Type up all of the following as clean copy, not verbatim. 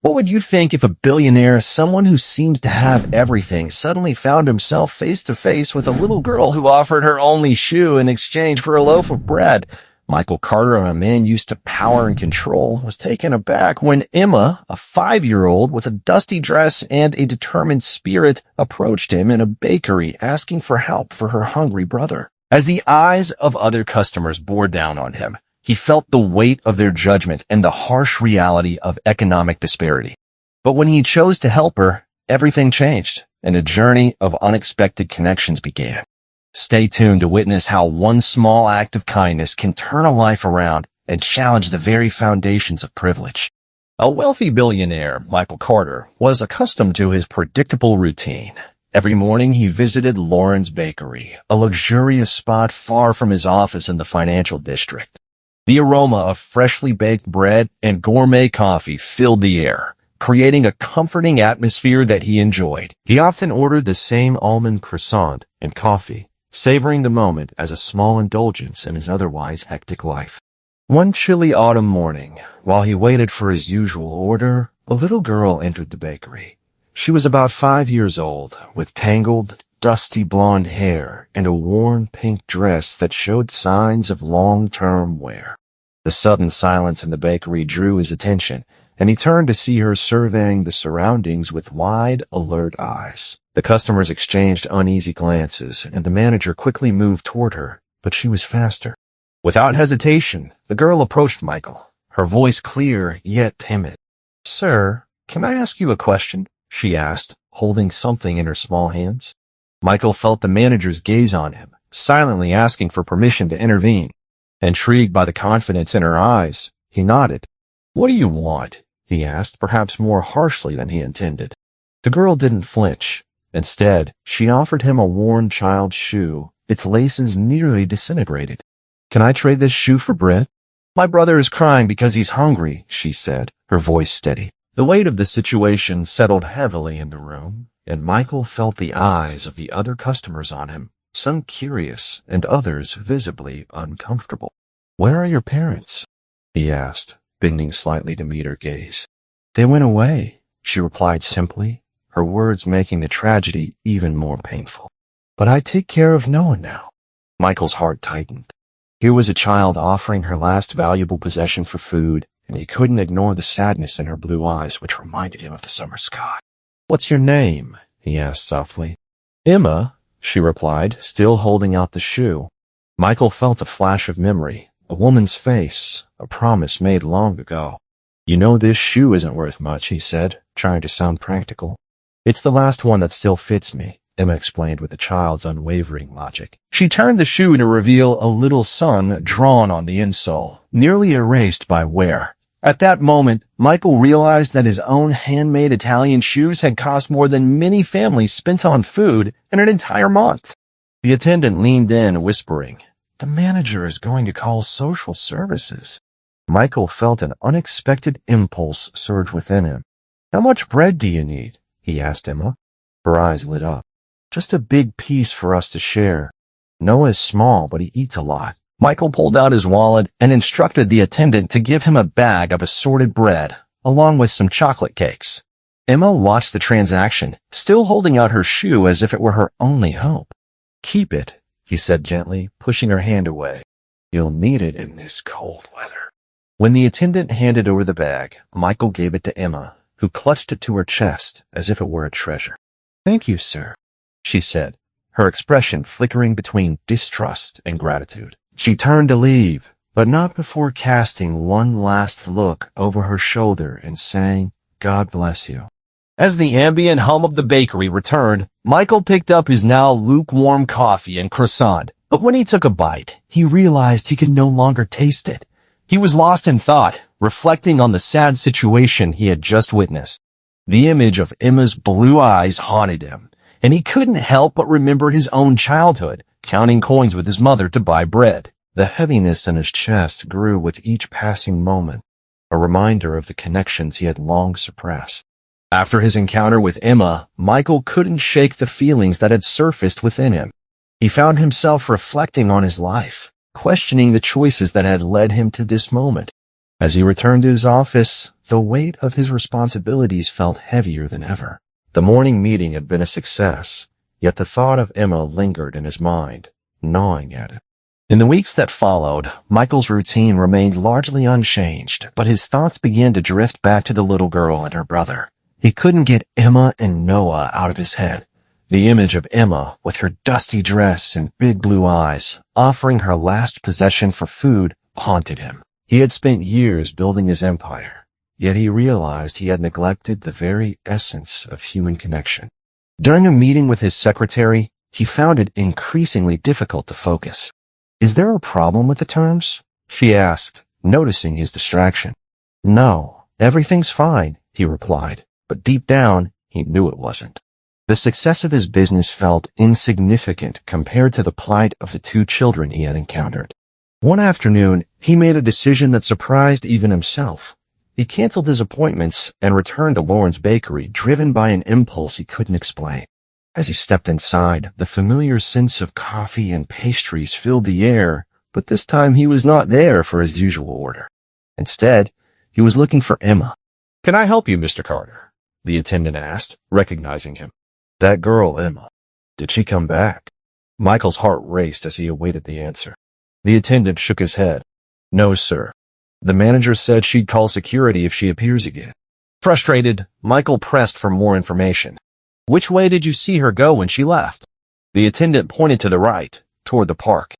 What would you think if a billionaire, someone who seems to have everything, suddenly found himself face to face with a little girl who offered her only shoe in exchange for a loaf of bread? Michael Carter, a man used to power and control, was taken aback when Emma, a 5-year-old with a dusty dress and a determined spirit, approached him in a bakery asking for help for her hungry brother. As the eyes of other customers bore down on him, he felt the weight of their judgment and the harsh reality of economic disparity. But when he chose to help her, everything changed, and a journey of unexpected connections began. Stay tuned to witness how one small act of kindness can turn a life around and challenge the very foundations of privilege. A wealthy billionaire, Michael Carter, was accustomed to his predictable routine. Every morning he visited Lauren's Bakery, a luxurious spot far from his office in the financial district. The aroma of freshly baked bread and gourmet coffee filled the air, creating a comforting atmosphere that he enjoyed. He often ordered the same almond croissant and coffee, savoring the moment as a small indulgence in his otherwise hectic life. One chilly autumn morning, while he waited for his usual order, a little girl entered the bakery. She was about 5 years old, with tangled, dusty blonde hair and a worn pink dress that showed signs of long-term wear. The sudden silence in the bakery drew his attention, and he turned to see her surveying the surroundings with wide, alert eyes. The customers exchanged uneasy glances, and the manager quickly moved toward her, but she was faster. Without hesitation, the girl approached Michael, her voice clear yet timid. "Sir, can I ask you a question?" she asked, holding something in her small hands. Michael felt the manager's gaze on him, silently asking for permission to intervene. Intrigued by the confidence in her eyes, he nodded. "What do you want?" he asked, perhaps more harshly than he intended. The girl didn't flinch. Instead, she offered him a worn child's shoe, its laces nearly disintegrated. "Can I trade this shoe for bread?" "My brother is crying because he's hungry," she said, her voice steady. The weight of the situation settled heavily in the room, and Michael felt the eyes of the other customers on him, some curious and others visibly uncomfortable. "Where are your parents?" he asked, bending slightly to meet her gaze. "They went away," she replied simply, her words making the tragedy even more painful. "But I take care of no one now." Michael's heart tightened. Here was a child offering her last valuable possession for food, and he couldn't ignore the sadness in her blue eyes, which reminded him of the summer sky. "What's your name?" he asked softly. "Emma," she replied, still holding out the shoe. Michael felt a flash of memory, a woman's face, a promise made long ago. "You know this shoe isn't worth much," he said, trying to sound practical. "It's the last one that still fits me," Emma explained with a child's unwavering logic. She turned the shoe to reveal a little sun drawn on the insole, nearly erased by wear. At that moment, Michael realized that his own handmade Italian shoes had cost more than many families spent on food in an entire month. The attendant leaned in, whispering, "The manager is going to call social services." Michael felt an unexpected impulse surge within him. "How much bread do you need?" he asked Emma. Her eyes lit up. "Just a big piece for us to share. Noah's small, but he eats a lot." Michael pulled out his wallet and instructed the attendant to give him a bag of assorted bread, along with some chocolate cakes. Emma watched the transaction, still holding out her shoe as if it were her only hope. "Keep it," he said gently, pushing her hand away. "You'll need it in this cold weather." When the attendant handed over the bag, Michael gave it to Emma, who clutched it to her chest as if it were a treasure. "Thank you, sir," she said, her expression flickering between distrust and gratitude. She turned to leave, but not before casting one last look over her shoulder and saying, "God bless you." As the ambient hum of the bakery returned, Michael picked up his now lukewarm coffee and croissant, but when he took a bite, he realized he could no longer taste it. He was lost in thought, reflecting on the sad situation he had just witnessed. The image of Emma's blue eyes haunted him, and he couldn't help but remember his own childhood, counting coins with his mother to buy bread. The heaviness in his chest grew with each passing moment, a reminder of the connections he had long suppressed. After his encounter with Emma, Michael couldn't shake the feelings that had surfaced within him. He found himself reflecting on his life, questioning the choices that had led him to this moment. As he returned to his office, the weight of his responsibilities felt heavier than ever. The morning meeting had been a success, yet the thought of Emma lingered in his mind, gnawing at it. In the weeks that followed, Michael's routine remained largely unchanged, but his thoughts began to drift back to the little girl and her brother. He couldn't get Emma and Noah out of his head. The image of Emma, with her dusty dress and big blue eyes, offering her last possession for food, haunted him. He had spent years building his empire, yet he realized he had neglected the very essence of human connection. During a meeting with his secretary, he found it increasingly difficult to focus. "Is there a problem with the terms?" she asked, noticing his distraction. "No, everything's fine," he replied, but deep down, he knew it wasn't. The success of his business felt insignificant compared to the plight of the two children he had encountered. One afternoon, he made a decision that surprised even himself. He canceled his appointments and returned to Lauren's bakery, driven by an impulse he couldn't explain. As he stepped inside, the familiar scents of coffee and pastries filled the air, but this time he was not there for his usual order. Instead, he was looking for Emma. "Can I help you, Mr. Carter?" the attendant asked, recognizing him. "That girl, Emma. Did she come back?" Michael's heart raced as he awaited the answer. The attendant shook his head. "No, sir. The manager said she'd call security if she appears again." Frustrated, Michael pressed for more information. "Which way did you see her go when she left?" The attendant pointed to the right, toward the park.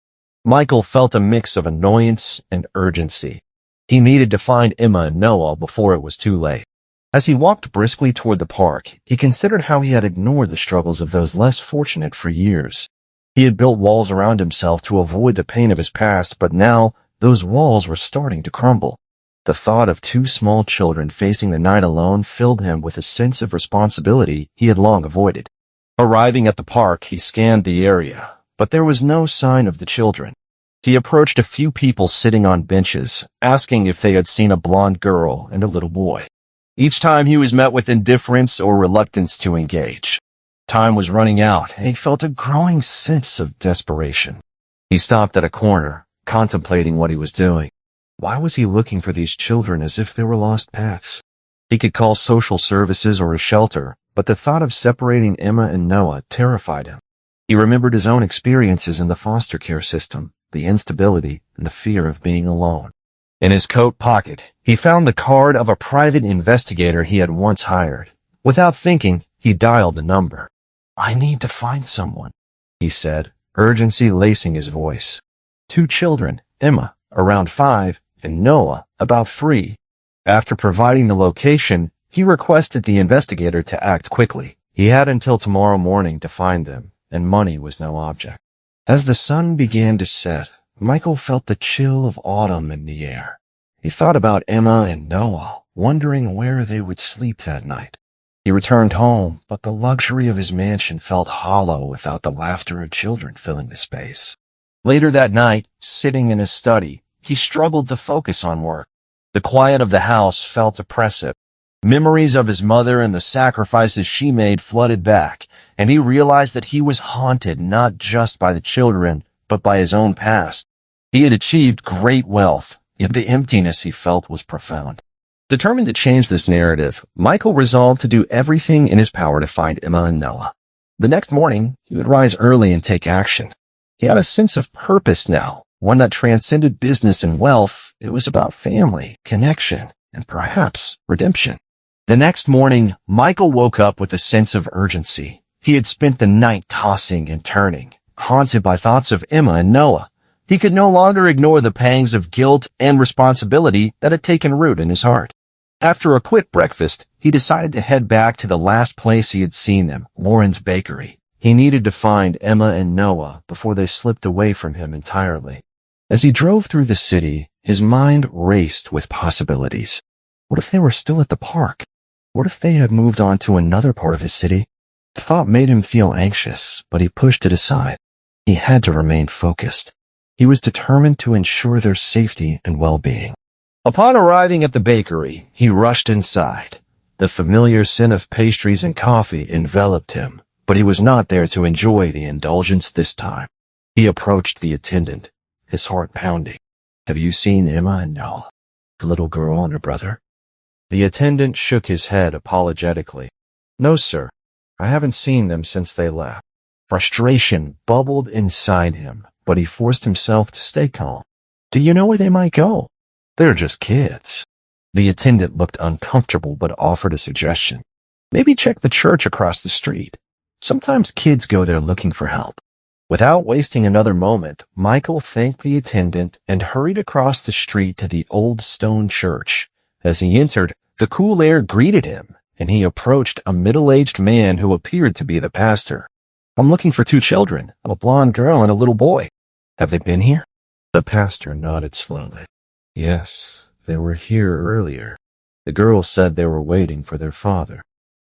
Michael felt a mix of annoyance and urgency. He needed to find Emma and Noah before it was too late. As he walked briskly toward the park, he considered how he had ignored the struggles of those less fortunate for years. He had built walls around himself to avoid the pain of his past, but now those walls were starting to crumble. The thought of two small children facing the night alone filled him with a sense of responsibility he had long avoided. Arriving at the park, he scanned the area, but there was no sign of the children. He approached a few people sitting on benches, asking if they had seen a blonde girl and a little boy. Each time he was met with indifference or reluctance to engage. Time was running out, and he felt a growing sense of desperation. He stopped at a corner, contemplating what he was doing. Why was he looking for these children as if they were lost pets? He could call social services or a shelter, but the thought of separating Emma and Noah terrified him. He remembered his own experiences in the foster care system, the instability and the fear of being alone. In his coat pocket, he found the card of a private investigator he had once hired. Without thinking, he dialed the number. "I need to find someone," he said, urgency lacing his voice. Two children, Emma, around 5, and Noah, about 3. After providing the location, he requested the investigator to act quickly. He had until tomorrow morning to find them, and money was no object. As the sun began to set, Michael felt the chill of autumn in the air. He thought about Emma and Noah, wondering where they would sleep that night. He returned home, but the luxury of his mansion felt hollow without the laughter of children filling the space. Later that night, sitting in his study, he struggled to focus on work. The quiet of the house felt oppressive. Memories of his mother and the sacrifices she made flooded back, and he realized that he was haunted not just by the children, but by his own past. He had achieved great wealth, yet the emptiness he felt was profound. Determined to change this narrative, Michael resolved to do everything in his power to find Emma and Noah. The next morning, he would rise early and take action. He had a sense of purpose now, one that transcended business and wealth. It was about family, connection, and perhaps redemption. The next morning, Michael woke up with a sense of urgency. He had spent the night tossing and turning, haunted by thoughts of Emma and Noah. He could no longer ignore the pangs of guilt and responsibility that had taken root in his heart. After a quick breakfast, he decided to head back to the last place he had seen them, Lauren's bakery. He needed to find Emma and Noah before they slipped away from him entirely. As he drove through the city, his mind raced with possibilities. What if they were still at the park? What if they had moved on to another part of the city? The thought made him feel anxious, but he pushed it aside. He had to remain focused. He was determined to ensure their safety and well-being. Upon arriving at the bakery, he rushed inside. The familiar scent of pastries and coffee enveloped him, but he was not there to enjoy the indulgence this time. He approached the attendant, his heart pounding. "Have you seen Emma and Noah?" The little girl and her brother? The attendant shook his head apologetically. No, sir. I haven't seen them since they left. Frustration bubbled inside him, but he forced himself to stay calm. Do you know where they might go? They're just kids. The attendant looked uncomfortable but offered a suggestion. Maybe check the church across the street. Sometimes kids go there looking for help. Without wasting another moment, Michael thanked the attendant and hurried across the street to the old stone church. As he entered, the cool air greeted him, and he approached a middle-aged man who appeared to be the pastor. I'm looking for 2 children, a blonde girl and a little boy. Have they been here? The pastor nodded slowly. Yes, they were here earlier. The girl said they were waiting for their father.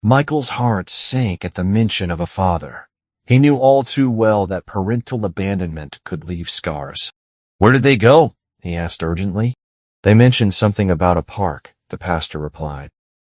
Michael's heart sank at the mention of a father. He knew all too well that parental abandonment could leave scars. Where did they go? He asked urgently. They mentioned something about a park, the pastor replied.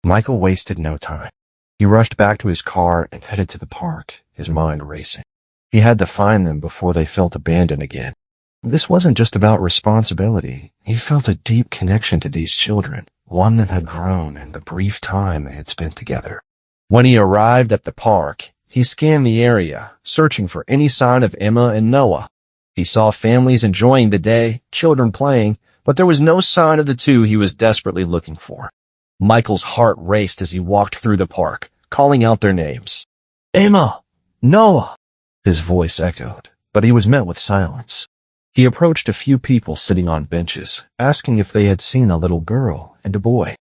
Michael wasted no time. He rushed back to his car and headed to the park, his mind racing. He had to find them before they felt abandoned again. This wasn't just about responsibility. He felt a deep connection to these children, one that had grown in the brief time they had spent together. When he arrived at the park, he scanned the area, searching for any sign of Emma and Noah. He saw families enjoying the day, children playing, but there was no sign of the 2 he was desperately looking for. Michael's heart raced as he walked through the park, calling out their names. Emma! Noah! His voice echoed, but he was met with silence. He approached a few people sitting on benches, asking if they had seen a little girl and a boy.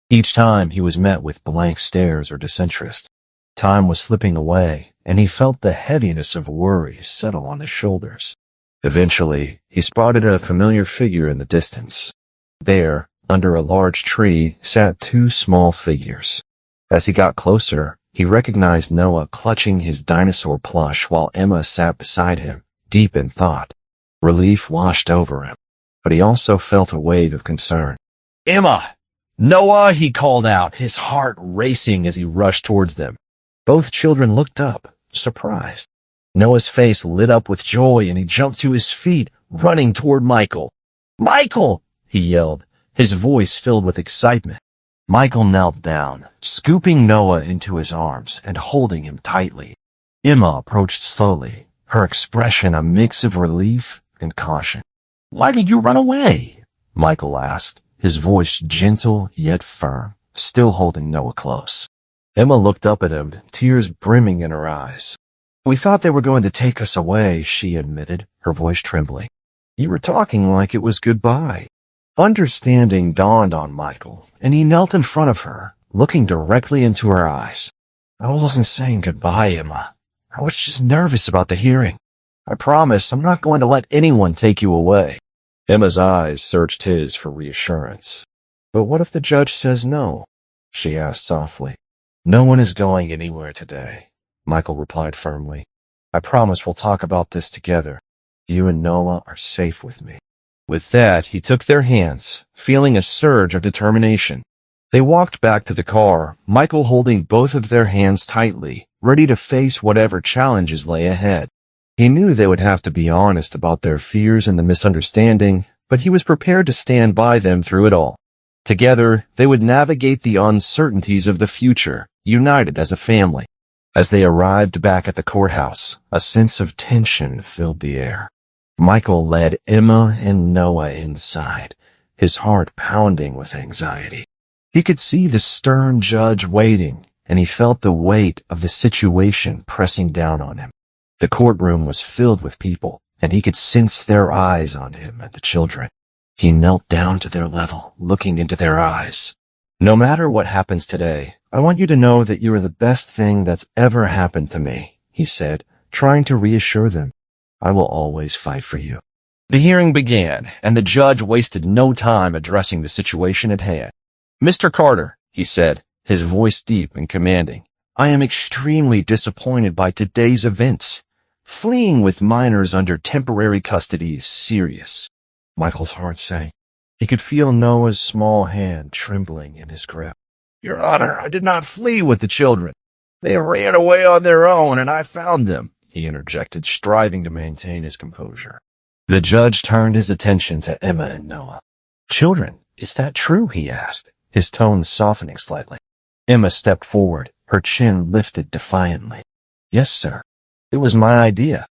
Each time he was met with blank stares or disinterest. Time was slipping away, and he felt the heaviness of worry settle on his shoulders. Eventually, he spotted a familiar figure in the distance. There, under a large tree, sat 2 small figures. As he got closer, he recognized Noah clutching his dinosaur plush while Emma sat beside him, deep in thought. Relief washed over him, but he also felt a wave of concern. Emma! Noah, he called out, his heart racing as he rushed towards them. Both children looked up, surprised. Noah's face lit up with joy and he jumped to his feet, running toward Michael. Michael! He yelled, his voice filled with excitement. Michael knelt down, scooping Noah into his arms and holding him tightly. Emma approached slowly, her expression a mix of relief and caution. Why did you run away? Michael asked, his voice gentle yet firm, still holding Noah close. Emma looked up at him, tears brimming in her eyes. We thought they were going to take us away, she admitted, her voice trembling. You were talking like it was goodbye. Understanding dawned on Michael, and he knelt in front of her, looking directly into her eyes. I wasn't saying goodbye, Emma. I was just nervous about the hearing. I promise I'm not going to let anyone take you away. Emma's eyes searched his for reassurance. But what if the judge says no? She asked softly. No one is going anywhere today, Michael replied firmly. I promise we'll talk about this together. You and Noah are safe with me. With that, he took their hands, feeling a surge of determination. They walked back to the car, Michael holding both of their hands tightly, ready to face whatever challenges lay ahead. He knew they would have to be honest about their fears and the misunderstanding, but he was prepared to stand by them through it all. Together, they would navigate the uncertainties of the future, united as a family. As they arrived back at the courthouse, a sense of tension filled the air. Michael led Emma and Noah inside, his heart pounding with anxiety. He could see the stern judge waiting, and he felt the weight of the situation pressing down on him. The courtroom was filled with people, and he could sense their eyes on him and the children. He knelt down to their level, looking into their eyes. No matter what happens today, I want you to know that you are the best thing that's ever happened to me, he said, trying to reassure them. I will always fight for you. The hearing began, and the judge wasted no time addressing the situation at hand. Mr. Carter, he said, his voice deep and commanding, I am extremely disappointed by today's events. Fleeing with minors under temporary custody is serious. Michael's heart sank. He could feel Noah's small hand trembling in his grip. Your Honor, I did not flee with the children. They ran away on their own, and I found them, he interjected, striving to maintain his composure. The judge turned his attention to Emma and Noah. Children, "Is that true?" he asked, his tone softening slightly. Emma stepped forward, her chin lifted defiantly. "Yes, sir. It was my idea.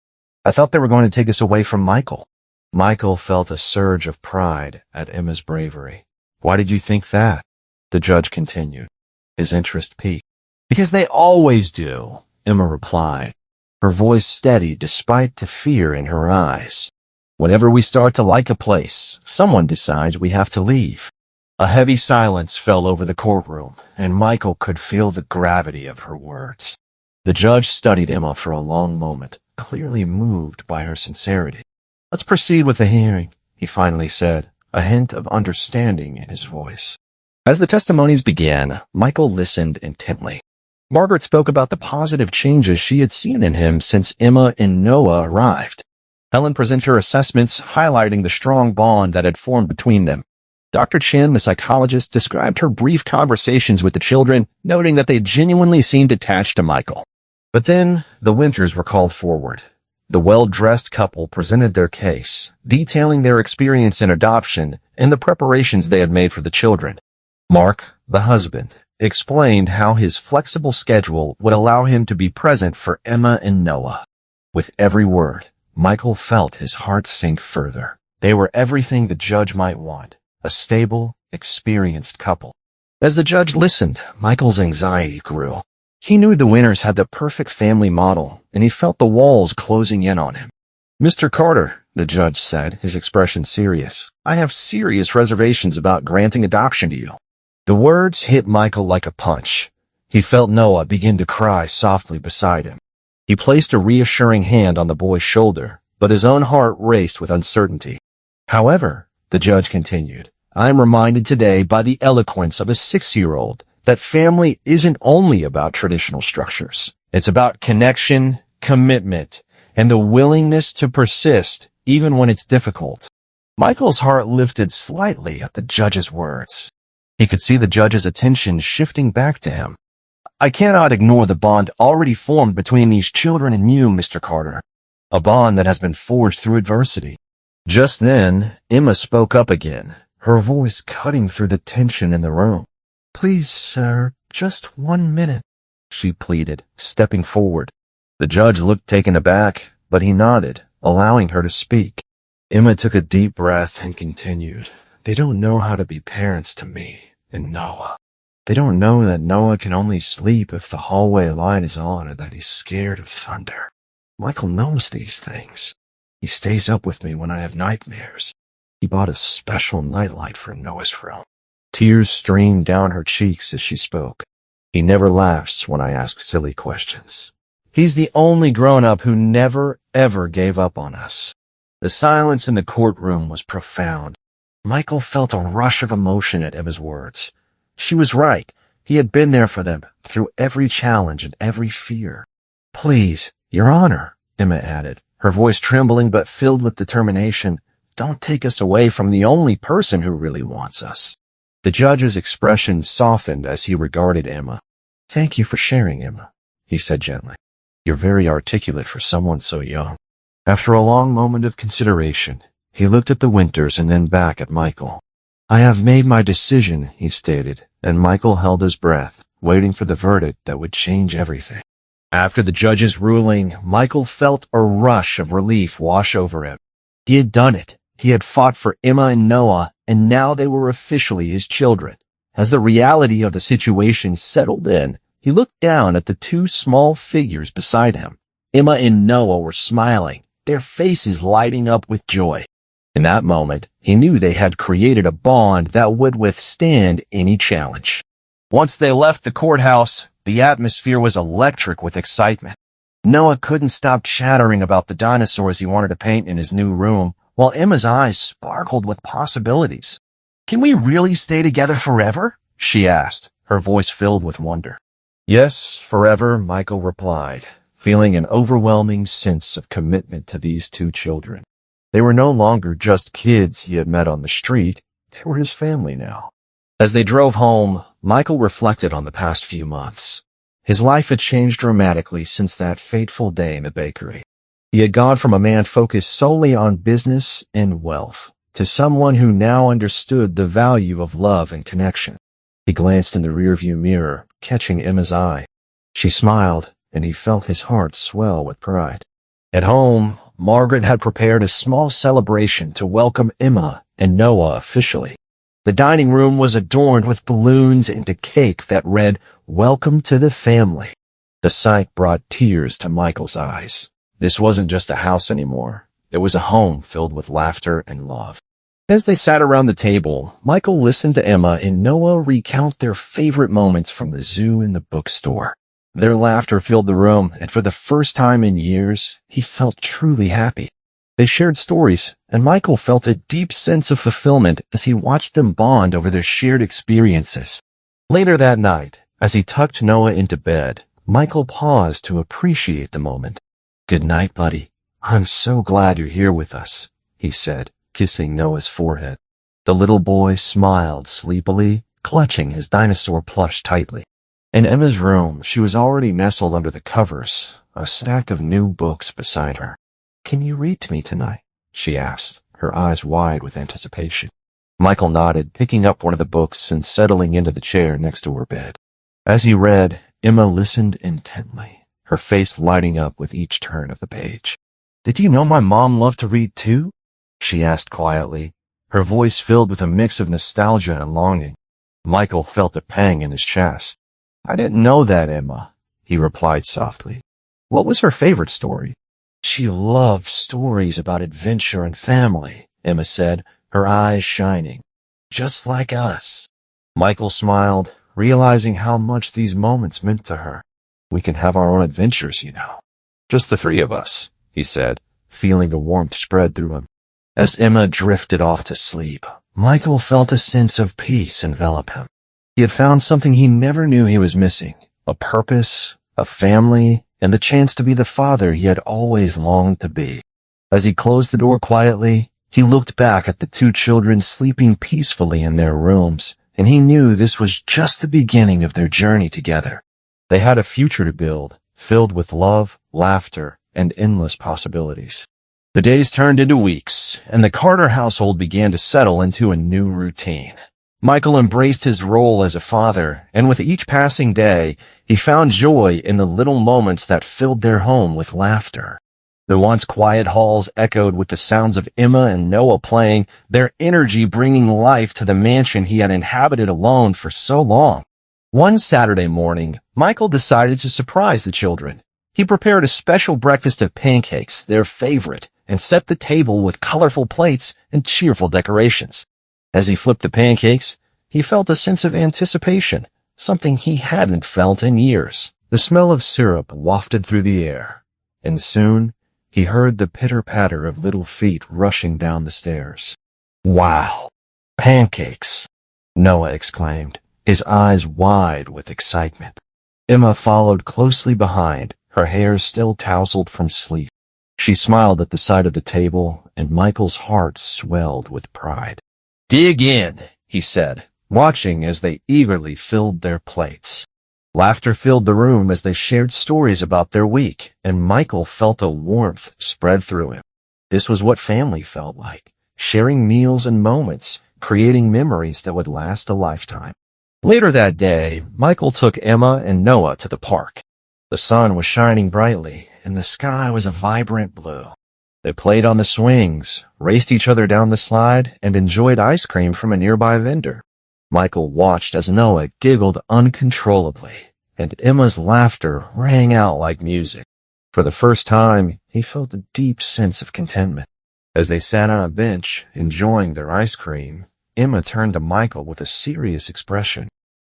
I thought they were going to take us away from Michael." Michael felt a surge of pride at Emma's bravery. "Why did you think that?" the judge continued. His interest piqued. "Because they always do," Emma replied, her voice steady despite the fear in her eyes. "Whenever we start to like a place, someone decides we have to leave." A heavy silence fell over the courtroom, and Michael could feel the gravity of her words. The judge studied Emma for a long moment, clearly moved by her sincerity. "Let's proceed with the hearing," he finally said, a hint of understanding in his voice. As the testimonies began, Michael listened intently. Margaret spoke about the positive changes she had seen in him since Emma and Noah arrived. Helen presented her assessments, highlighting the strong bond that had formed between them. Dr. Chin, the psychologist, described her brief conversations with the children, noting that they genuinely seemed attached to Michael. But then the Winters were called forward. The well-dressed couple presented their case, detailing their experience in adoption and the preparations they had made for the children. Mark, the husband, explained how his flexible schedule would allow him to be present for Emma and Noah. With every word, Michael felt his heart sink further. They were everything the judge might want, a stable, experienced couple. As the judge listened, Michael's anxiety grew. He knew the Winters had the perfect family model, and he felt the walls closing in on him. "Mr. Carter," the judge said, his expression serious, "I have serious reservations about granting adoption to you." The words hit Michael like a punch. He felt Noah begin to cry softly beside him. He placed a reassuring hand on the boy's shoulder, but his own heart raced with uncertainty. "However," the judge continued, "I am reminded today by the eloquence of a 6-year-old that family isn't only about traditional structures. It's about connection, commitment, and the willingness to persist even when it's difficult." Michael's heart lifted slightly at the judge's words. He could see the judge's attention shifting back to him. "I cannot ignore the bond already formed between these children and you, Mr. Carter. A bond that has been forged through adversity." Just then, Emma spoke up again, her voice cutting through the tension in the room. "Please, sir, just 1 minute," she pleaded, stepping forward. The judge looked taken aback, but he nodded, allowing her to speak. Emma took a deep breath and continued. "They don't know how to be parents to me and Noah. They don't know that Noah can only sleep if the hallway light is on or that he's scared of thunder. Michael knows these things. He stays up with me when I have nightmares. He bought a special nightlight for Noah's room." Tears streamed down her cheeks as she spoke. "He never laughs when I ask silly questions. He's the only grown-up who never, ever gave up on us." The silence in the courtroom was profound. Michael felt a rush of emotion at Emma's words. She was right. He had been there for them, through every challenge and every fear. "Please, Your Honor," Emma added, her voice trembling but filled with determination, "don't take us away from the only person who really wants us." The judge's expression softened as he regarded Emma. "Thank you for sharing, Emma," he said gently. "You're very articulate for someone so young." After a long moment of consideration, he looked at the Winters and then back at Michael. "I have made my decision," he stated, and Michael held his breath, waiting for the verdict that would change everything. After the judge's ruling, Michael felt a rush of relief wash over him. He had done it. He had fought for Emma and Noah, and now they were officially his children. As the reality of the situation settled in, he looked down at the 2 small figures beside him. Emma and Noah were smiling, their faces lighting up with joy. In that moment, he knew they had created a bond that would withstand any challenge. Once they left the courthouse, the atmosphere was electric with excitement. Noah couldn't stop chattering about the dinosaurs he wanted to paint in his new room, while Emma's eyes sparkled with possibilities. "Can we really stay together forever?" she asked, her voice filled with wonder. "Yes, forever," Michael replied, feeling an overwhelming sense of commitment to these 2 children. They were no longer just kids he had met on the street. They were his family now. As they drove home, Michael reflected on the past few months. His life had changed dramatically since that fateful day in the bakery. He had gone from a man focused solely on business and wealth to someone who now understood the value of love and connection. He glanced in the rearview mirror, catching Emma's eye. She smiled, and he felt his heart swell with pride. At home, Margaret had prepared a small celebration to welcome Emma and Noah officially. The dining room was adorned with balloons and a cake that read, "Welcome to the family." The sight brought tears to Michael's eyes. This wasn't just a house anymore. It was a home filled with laughter and love. As they sat around the table, Michael listened to Emma and Noah recount their favorite moments from the zoo and the bookstore. Their laughter filled the room, and for the first time in years, he felt truly happy. They shared stories, and Michael felt a deep sense of fulfillment as he watched them bond over their shared experiences. Later that night, as he tucked Noah into bed, Michael paused to appreciate the moment. "Good night, buddy. I'm so glad you're here with us," he said, kissing Noah's forehead. The little boy smiled sleepily, clutching his dinosaur plush tightly. In Emma's room, she was already nestled under the covers, a stack of new books beside her. "Can you read to me tonight?" she asked, her eyes wide with anticipation. Michael nodded, picking up one of the books and settling into the chair next to her bed. As he read, Emma listened intently, her face lighting up with each turn of the page. "Did you know my mom loved to read too?" she asked quietly, her voice filled with a mix of nostalgia and longing. Michael felt a pang in his chest. "I didn't know that, Emma," he replied softly. "What was her favorite story?" "She loved stories about adventure and family," Emma said, her eyes shining. "Just like us." Michael smiled, realizing how much these moments meant to her. "We can have our own adventures, you know. Just the three of us," he said, feeling the warmth spread through him. As Emma drifted off to sleep, Michael felt a sense of peace envelop him. He had found something he never knew he was missing, a purpose, a family, and the chance to be the father he had always longed to be. As he closed the door quietly, he looked back at the two children sleeping peacefully in their rooms, and he knew this was just the beginning of their journey together. They had a future to build, filled with love, laughter, and endless possibilities. The days turned into weeks, and the Carter household began to settle into a new routine. Michael embraced his role as a father, and with each passing day, he found joy in the little moments that filled their home with laughter. The once quiet halls echoed with the sounds of Emma and Noah playing, their energy bringing life to the mansion he had inhabited alone for so long. One Saturday morning, Michael decided to surprise the children. He prepared a special breakfast of pancakes, their favorite, and set the table with colorful plates and cheerful decorations. As he flipped the pancakes, he felt a sense of anticipation, something he hadn't felt in years. The smell of syrup wafted through the air, and soon he heard the pitter-patter of little feet rushing down the stairs. "Wow, pancakes!" Noah exclaimed, his eyes wide with excitement. Emma followed closely behind, her hair still tousled from sleep. She smiled at the sight of the table, and Michael's heart swelled with pride. "Dig in," he said, watching as they eagerly filled their plates. Laughter filled the room as they shared stories about their week, and Michael felt a warmth spread through him. This was what family felt like, sharing meals and moments, creating memories that would last a lifetime. Later that day, Michael took Emma and Noah to the park. The sun was shining brightly, and the sky was a vibrant blue. They played on the swings, raced each other down the slide, and enjoyed ice cream from a nearby vendor. Michael watched as Noah giggled uncontrollably, and Emma's laughter rang out like music. For the first time, he felt a deep sense of contentment. As they sat on a bench, enjoying their ice cream, Emma turned to Michael with a serious expression.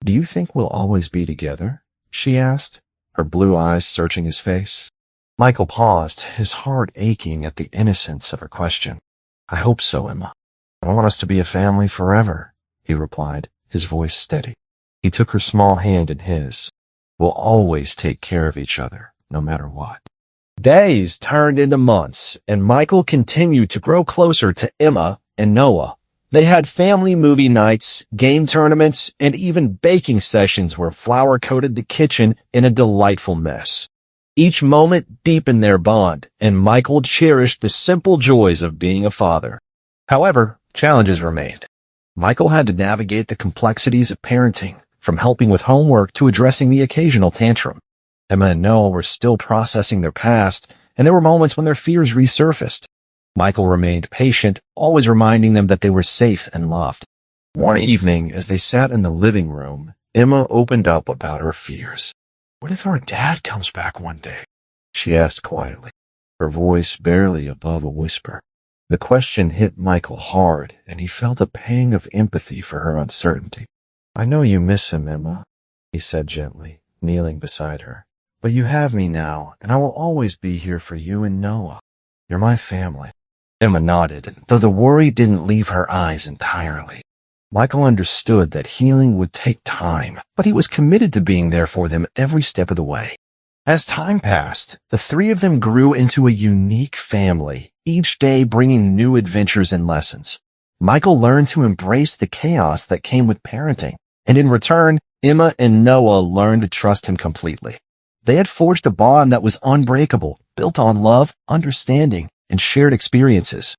"Do you think we'll always be together?" she asked, her blue eyes searching his face. Michael paused, his heart aching at the innocence of her question. "I hope so, Emma. I want us to be a family forever," he replied, his voice steady. He took her small hand in his. "We'll always take care of each other, no matter what." Days turned into months, and Michael continued to grow closer to Emma and Noah. They had family movie nights, game tournaments, and even baking sessions where flour coated the kitchen in a delightful mess. Each moment deepened their bond, and Michael cherished the simple joys of being a father. However, Challenges remained. Michael had to navigate the complexities of parenting, from helping with homework to addressing the occasional tantrum. Emma and Noah were still processing their past, and there were moments when their fears resurfaced. Michael remained patient, always reminding them that they were safe and loved. One evening, as they sat in the living room, Emma opened up about her fears. "What if our dad comes back one day?" she asked quietly, her voice barely above a whisper. The question hit Michael hard, and he felt a pang of empathy for her uncertainty. "I know you miss him, Emma," he said gently, kneeling beside her. "But you have me now, and I will always be here for you and Noah. You're my family." Emma nodded, though the worry didn't leave her eyes entirely. Michael understood that healing would take time, but he was committed to being there for them every step of the way. As time passed, the three of them grew into a unique family, each day bringing new adventures and lessons. Michael learned to embrace the chaos that came with parenting, and in return, Emma and Noah learned to trust him completely. They had forged a bond that was unbreakable, built on love, understanding, and shared experiences.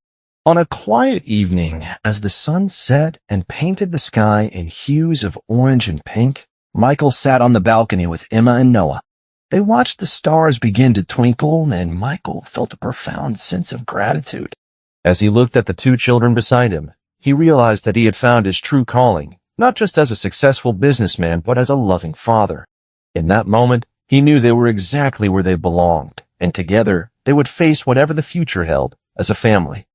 On a quiet evening, as the sun set and painted the sky in hues of orange and pink, Michael sat on the balcony with Emma and Noah. They watched the stars begin to twinkle, and Michael felt a profound sense of gratitude. As he looked at the two children beside him, he realized that he had found his true calling, not just as a successful businessman, but as a loving father. In that moment, he knew they were exactly where they belonged, and together they would face whatever the future held as a family.